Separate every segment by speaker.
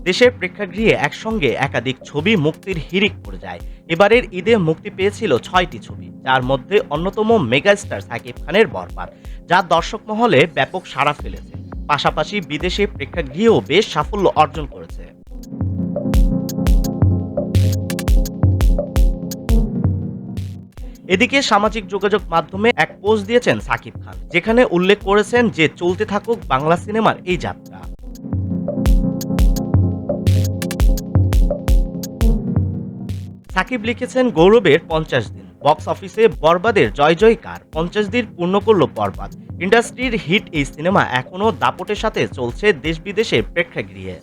Speaker 1: দেশের প্রেক্ষাগৃহে একসঙ্গে একাধিক ছবি মুক্তির হিড়িক পড়ে যায়। এবারের ঈদে মুক্তি পেয়েছিল ৬টি ছবি, যার মধ্যে অন্যতম মেগাস্টার সাকিব খানের বরবাদ, যা দর্শক মহলে ব্যাপক সাড়া ফেলেছে। পাশাপাশি বিদেশে প্রেক্ষাগৃহেও বেশ সাফল্য অর্জন করেছে। এদিকে সামাজিক যোগাযোগ মাধ্যমে এক পোস্ট দিয়েছেন সাকিব খান, যেখানে উল্লেখ করেছেন যে চলতে থাকুক বাংলা সিনেমার এই যাত্রা। সাকিব লিখেছেন, গৌরবের ৫০ দিন, বক্স অফিসে বরবাদের জয় জয়কার, ৫০ দিন পূর্ণ করল বরবাদ। ইন্ডাস্ট্রির হিট এই সিনেমা এখনও দাপটের সাথে চলছে দেশ বিদেশের প্রেক্ষাগৃহে।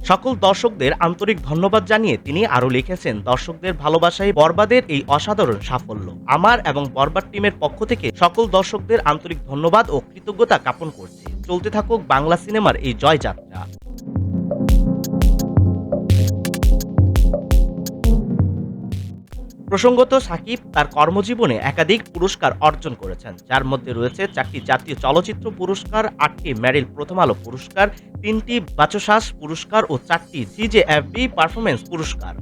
Speaker 1: সকল দর্শকদের আন্তরিক ধন্যবাদ জানিয়ে তিনি আরও লিখেছেন, দর্শকদের ভালোবাসায় বরবাদের এই অসাধারণ সাফল্য। আমার এবং বরবাদ টিমের পক্ষ থেকে সকল দর্শকদের আন্তরিক ধন্যবাদ ও কৃতজ্ঞতা জ্ঞাপন করছি। চলতে থাকুক বাংলা সিনেমার এই জয়যাত্রা। প্রসঙ্গত, সাকিব তার কর্মজীবনে একাধিক পুরস্কার অর্জন করেছেন, যার মধ্যে রয়েছে ৪টি জাতীয় চলচ্চিত্র পুরস্কার, ৮টি মেরিল প্রথম আলো পুরস্কার, ৩টি বাচসাস পুরস্কার ও ৪টি জিজেএফবি পারফরমেন্স পুরস্কার।